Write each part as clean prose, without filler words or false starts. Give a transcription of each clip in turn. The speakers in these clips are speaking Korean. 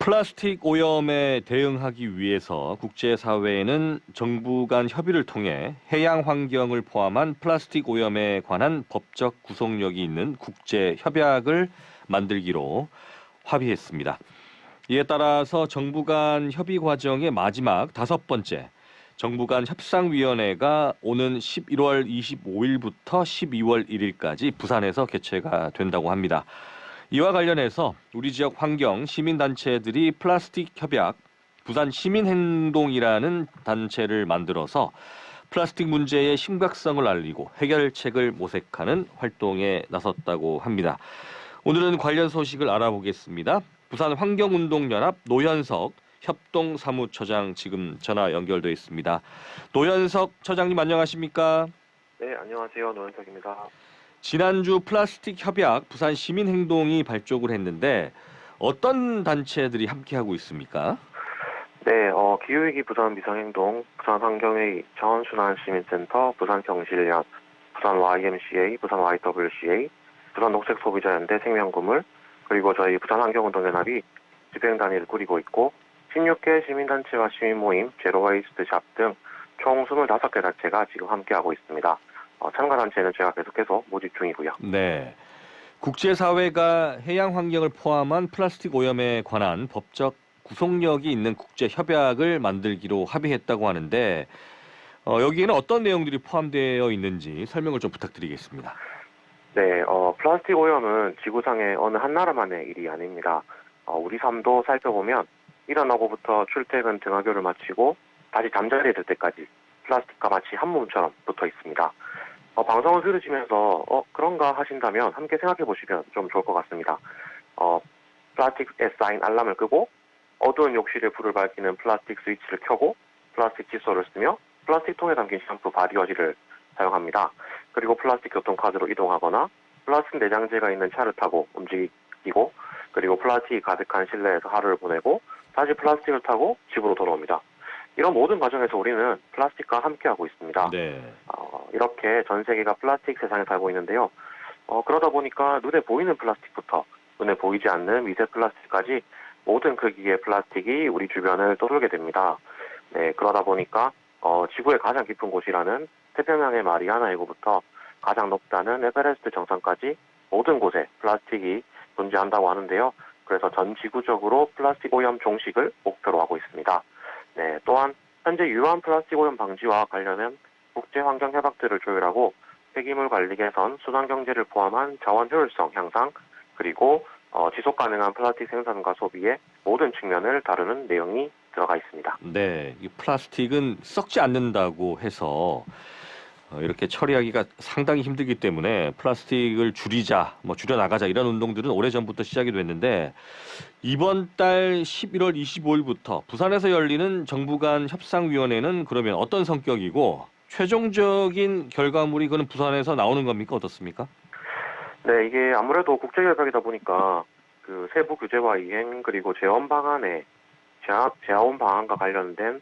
플라스틱 오염에 대응하기 위해서 국제사회는 정부 간 협의를 통해 해양 환경을 포함한 플라스틱 오염에 관한 법적 구속력이 있는 국제 협약을 만들기로 합의했습니다. 이에 따라서 정부 간 협의 과정의 마지막 5번째 정부 간 협상위원회가 오는 11월 25일부터 12월 1일까지 부산에서 개최가 된다고 합니다. 이와 관련해서 우리 지역 환경 시민단체들이 플라스틱 협약 부산 시민행동이라는 단체를 만들어서 플라스틱 문제의 심각성을 알리고 해결책을 모색하는 활동에 나섰다고 합니다. 오늘은 관련 소식을 알아보겠습니다. 부산 환경운동연합 노현석 협동사무처장 지금 전화 연결돼 있습니다. 노현석 처장님 안녕하십니까? 네, 안녕하세요. 노현석입니다. 지난주 플라스틱 협약 부산 시민행동이 발족을 했는데 어떤 단체들이 함께하고 있습니까? 네, 기후위기 부산 비상행동, 부산 환경회의, 자원순환시민센터, 부산 경실련, 부산 YMCA, 부산 YWCA, 부산 녹색소비자연대 생명구물, 그리고 저희 부산 환경운동연합이 집행단위를 꾸리고 있고 16개 시민단체와 시민모임, 제로웨이스트 샵 등 총 25개 단체가 지금 함께하고 있습니다. 참가 단체는 제가 계속해서 모집 중이고요. 네. 국제사회가 해양 환경을 포함한 플라스틱 오염에 관한 법적 구속력이 있는 국제 협약을 만들기로 합의했다고 하는데 여기에는 어떤 내용들이 포함되어 있는지 설명을 좀 부탁드리겠습니다. 네, 플라스틱 오염은 지구상의 어느 한 나라만의 일이 아닙니다. 우리 삶도 살펴보면 일어나고부터 출퇴근 등하교를 마치고 다시 잠자리에 들 때까지 플라스틱과 마치 한 몸처럼 붙어 있습니다. 방송을 들으시면서 그런가 하신다면 함께 생각해 보시면 좀 좋을 것 같습니다. 플라스틱 S사인 알람을 끄고 어두운 욕실에 불을 밝히는 플라스틱 스위치를 켜고 플라스틱 칫솔을 쓰며 플라스틱 통에 담긴 샴푸 바디워시를 사용합니다. 그리고 플라스틱 교통카드로 이동하거나 플라스틱 내장재가 있는 차를 타고 움직이고 그리고 플라스틱이 가득한 실내에서 하루를 보내고 다시 플라스틱을 타고 집으로 돌아옵니다. 이런 모든 과정에서 우리는 플라스틱과 함께하고 있습니다. 네. 이렇게 전 세계가 플라스틱 세상에 살고 있는데요. 그러다 보니까 눈에 보이는 플라스틱부터 눈에 보이지 않는 미세 플라스틱까지 모든 크기의 플라스틱이 우리 주변을 떠돌게 됩니다. 네, 그러다 보니까 지구의 가장 깊은 곳이라는 태평양의 마리아나해구부터 가장 높다는 에베레스트 정상까지 모든 곳에 플라스틱이 존재한다고 하는데요. 그래서 전 지구적으로 플라스틱 오염 종식을 목표로 하고 있습니다. 네, 또한 현재 유한 플라스틱 오염 방지와 관련한 국제 환경 협약들을 조율하고 폐기물 관리 개선, 순환 경제를 포함한 자원 효율성 향상, 그리고 지속 가능한 플라스틱 생산과 소비의 모든 측면을 다루는 내용이 들어가 있습니다. 네, 이 플라스틱은 썩지 않는다고 해서 이렇게 처리하기가 상당히 힘들기 때문에 플라스틱을 줄이자, 줄여 나가자 이런 운동들은 오래전부터 시작이 됐는데 이번 달 11월 25일부터 부산에서 열리는 정부 간 협상위원회는 그러면 어떤 성격이고 최종적인 결과물이 그는 부산에서 나오는 겁니까? 어떻습니까? 네, 이게 아무래도 국제협약이다 보니까 그 세부 규제와 이행 그리고 재원 방안에 재원 방안과 관련된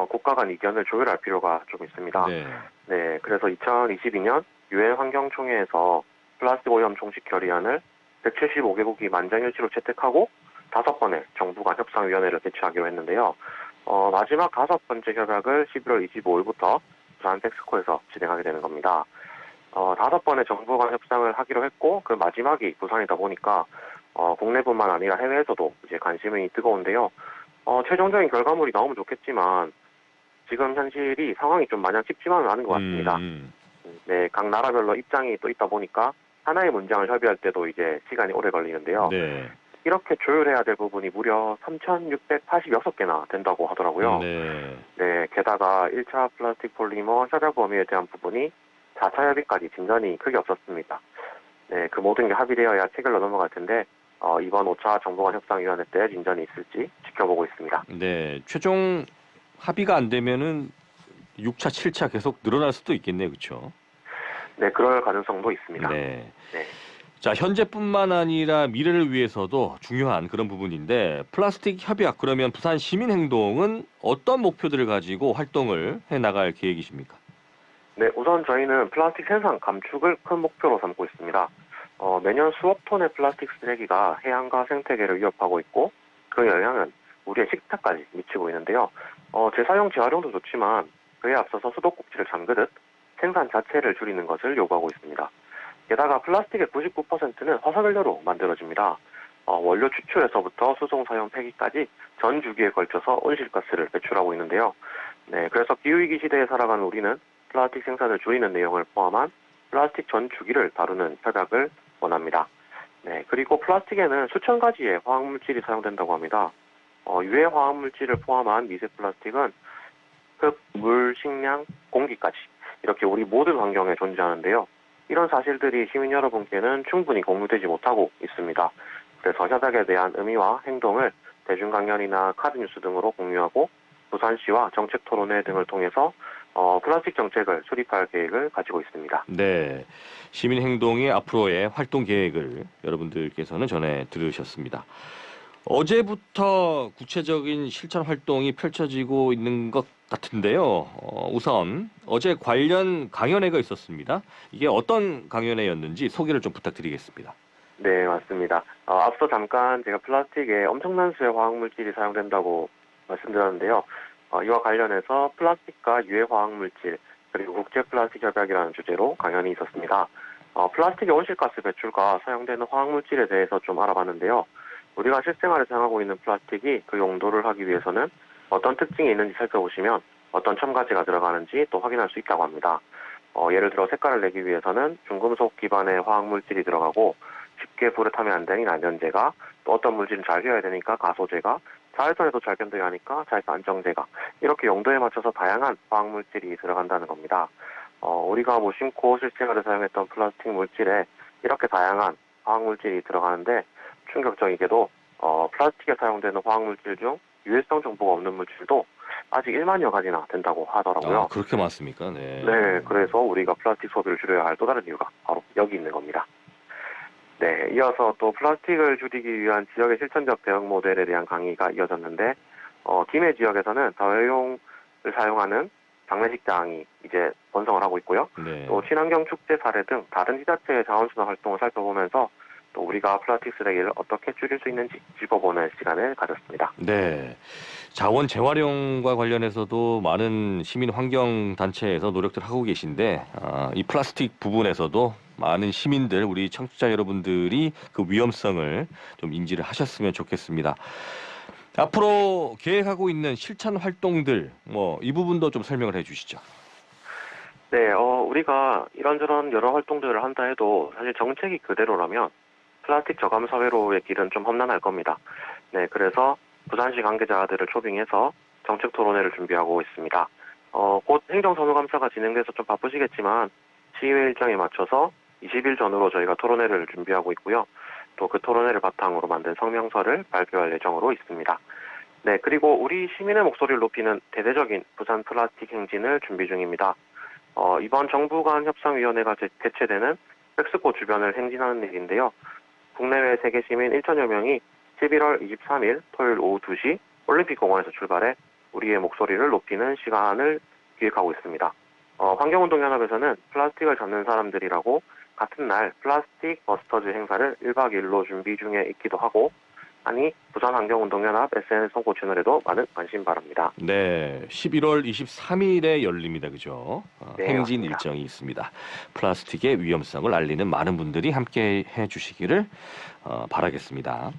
국가 간 의견을 조율할 필요가 좀 있습니다. 네. 네, 그래서 2022년 유엔 환경총회에서 플라스틱 오염 종식 결의안을 175개국이 만장일치로 채택하고 5번의 정부 간 협상위원회를 개최하기로 했는데요. 마지막 5번째 협약을 11월 25일부터 부산 텍스코에서 진행하게 되는 겁니다. 5번의 정부 간 협상을 하기로 했고 그 마지막이 부산이다 보니까 국내뿐만 아니라 해외에서도 이제 관심이 뜨거운데요. 최종적인 결과물이 나오면 좋겠지만 지금 현실이 상황이 좀 마냥 쉽지만은 않은 것 같습니다. 네, 각 나라별로 입장이 또 있다 보니까 하나의 문장을 협의할 때도 이제 시간이 오래 걸리는데요. 네. 이렇게 조율해야 될 부분이 무려 3,686개나 된다고 하더라고요. 네. 네, 게다가 1차 플라스틱 폴리머 협약 범위에 대한 부분이 4차 협의까지 진전이 크게 없었습니다. 네, 그 모든 게 합의되어야 체결로 넘어갈 텐데 이번 5차 정부간 협상위원회 때 진전이 있을지 지켜보고 있습니다. 네. 최종 합의가 안 되면은 6차, 7차 계속 늘어날 수도 있겠네요. 그렇죠? 네, 그럴 가능성도 있습니다. 네. 네. 자, 현재뿐만 아니라 미래를 위해서도 중요한 그런 부분인데 플라스틱 협약 그러면 부산 시민행동은 어떤 목표들을 가지고 활동을 해 나갈 계획이십니까? 네, 우선 저희는 플라스틱 생산 감축을 큰 목표로 삼고 있습니다. 매년 수억 톤의 플라스틱 쓰레기가 해양과 생태계를 위협하고 있고 그 영향은 우리의 식탁까지 미치고 있는데요. 재사용, 재활용도 좋지만 그에 앞서서 수도꼭지를 잠그듯 생산 자체를 줄이는 것을 요구하고 있습니다. 게다가 플라스틱의 99%는 화석연료로 만들어집니다. 원료 추출에서부터 수송, 사용, 폐기까지 전 주기에 걸쳐서 온실가스를 배출하고 있는데요. 네, 그래서 기후위기 시대에 살아가는 우리는 플라스틱 생산을 줄이는 내용을 포함한 플라스틱 전 주기를 다루는 협약을 원합니다. 네, 그리고 플라스틱에는 수천 가지의 화학물질이 사용된다고 합니다. 유해 화학물질을 포함한 미세 플라스틱은 흙, 물, 식량, 공기까지 이렇게 우리 모든 환경에 존재하는데요. 이런 사실들이 시민 여러분께는 충분히 공유되지 못하고 있습니다. 그래서 협약에 대한 의미와 행동을 대중강연이나 카드뉴스 등으로 공유하고 부산시와 정책토론회 등을 통해서 플라스틱 정책을 수립할 계획을 가지고 있습니다. 네, 시민행동의 앞으로의 활동 계획을 여러분들께서는 전해 들으셨습니다. 어제부터 구체적인 실천 활동이 펼쳐지고 있는 것 같은데요. 우선 어제 관련 강연회가 있었습니다. 이게 어떤 강연회였는지 소개를 좀 부탁드리겠습니다. 네, 맞습니다. 앞서 잠깐 제가 플라스틱에 엄청난 수의 화학물질이 사용된다고 말씀드렸는데요. 이와 관련해서 플라스틱과 유해 화학물질 그리고 국제 플라스틱 협약이라는 주제로 강연이 있었습니다. 플라스틱의 온실가스 배출과 사용되는 화학물질에 대해서 좀 알아봤는데요. 우리가 실생활에 사용하고 있는 플라스틱이 그 용도를 하기 위해서는 어떤 특징이 있는지 살펴보시면 어떤 첨가제가 들어가는지 또 확인할 수 있다고 합니다. 예를 들어 색깔을 내기 위해서는 중금속 기반의 화학물질이 들어가고 쉽게 불에 타면 안 되는 난연제가, 또 어떤 물질은 잘 휘어야 되니까 가소제가, 자외선에도 잘 견뎌야 하니까 자외선 안정제가, 이렇게 용도에 맞춰서 다양한 화학물질이 들어간다는 겁니다. 우리가 무심코 실생활에 사용했던 플라스틱 물질에 이렇게 다양한 화학물질이 들어가는데 충격적이게도 플라스틱에 사용되는 화학물질 중 유해성 정보가 없는 물질도 아직 1만여 가지나 된다고 하더라고요. 그렇게 많습니까? 네. 네, 그래서 우리가 플라스틱 소비를 줄여야 할 또 다른 이유가 바로 여기 있는 겁니다. 네, 이어서 또 플라스틱을 줄이기 위한 지역의 실천적 대응 모델에 대한 강의가 이어졌는데, 김해 지역에서는 다회용을 사용하는 장례식장이 이제 번성을 하고 있고요. 네. 또 친환경 축제 사례 등 다른 지자체의 자원순환 활동을 살펴보면서 또 우리가 플라스틱 쓰레기를 어떻게 줄일 수 있는지 짚어보는 시간을 가졌습니다. 네. 자원 재활용과 관련해서도 많은 시민 환경 단체에서 노력들 하고 계신데 이 플라스틱 부분에서도 많은 시민들, 우리 청취자 여러분들이 그 위험성을 좀 인지를 하셨으면 좋겠습니다. 앞으로 계획하고 있는 실천 활동들, 이 부분도 좀 설명을 해주시죠. 네, 우리가 이런저런 여러 활동들을 한다 해도 사실 정책이 그대로라면 플라스틱 저감 사회로의 길은 좀 험난할 겁니다. 네, 그래서 부산시 관계자들을 초빙해서 정책 토론회를 준비하고 있습니다. 곧 행정사무감사가 진행돼서 좀 바쁘시겠지만 시의회 일정에 맞춰서 20일 전후로 저희가 토론회를 준비하고 있고요. 또 그 토론회를 바탕으로 만든 성명서를 발표할 예정으로 있습니다. 네, 그리고 우리 시민의 목소리를 높이는 대대적인 부산 플라스틱 행진을 준비 중입니다. 이번 정부 간 협상위원회가 개최되는 엑스포 주변을 행진하는 일인데요. 국내외 세계 시민 1천여 명이 11월 23일 토요일 오후 2시 올림픽공원에서 출발해 우리의 목소리를 높이는 시간을 기획하고 있습니다. 환경운동연합에서는 플라스틱을 잡는 사람들이라고 같은 날 플라스틱 버스터즈 행사를 1박 2일로 준비 중에 있기도 하고, 부산환경운동연합 SNS 홍보 채널에도 많은 관심 바랍니다. 네, 11월 23일에 열립니다. 그죠? 네, 행진 맞습니다. 일정이 있습니다. 플라스틱의 위험성을 알리는 많은 분들이 함께 해주시기를 바라겠습니다.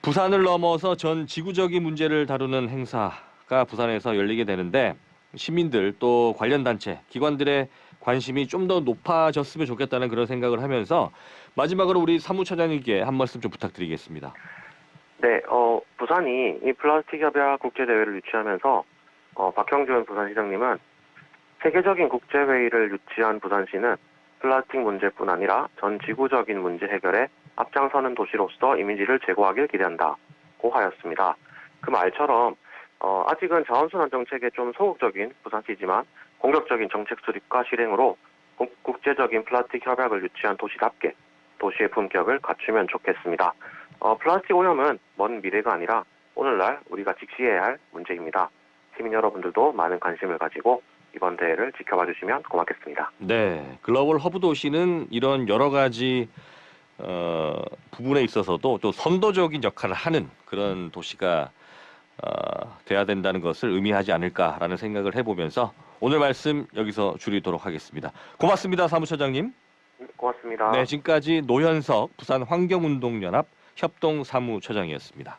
부산을 넘어서 전 지구적인 문제를 다루는 행사가 부산에서 열리게 되는데 시민들 또 관련 단체, 기관들의 관심이 좀 더 높아졌으면 좋겠다는 그런 생각을 하면서 마지막으로 우리 사무처장님께 한 말씀 좀 부탁드리겠습니다. 네, 부산이 이 플라스틱 협약 국제대회를 유치하면서 박형준 부산시장님은 세계적인 국제회의를 유치한 부산시는 플라스틱 문제뿐 아니라 전 지구적인 문제 해결에 앞장서는 도시로서 이미지를 제고하길 기대한다고 하였습니다. 그 말처럼 아직은 자원순환 정책에 좀 소극적인 부산시지만 공격적인 정책 수립과 실행으로 국제적인 플라스틱 협약을 유치한 도시답게 도시의 품격을 갖추면 좋겠습니다. 플라스틱 오염은 먼 미래가 아니라 오늘날 우리가 직시해야 할 문제입니다. 시민 여러분들도 많은 관심을 가지고 이번 대회를 지켜봐 주시면 고맙겠습니다. 네, 글로벌 허브 도시는 이런 여러 가지 부분에 있어서도 또 선도적인 역할을 하는 그런 도시가 돼야 된다는 것을 의미하지 않을까라는 생각을 해보면서 오늘 말씀 여기서 줄이도록 하겠습니다. 고맙습니다, 사무처장님. 고맙습니다. 네, 지금까지 노현석 부산 환경운동연합 협동사무처장이었습니다.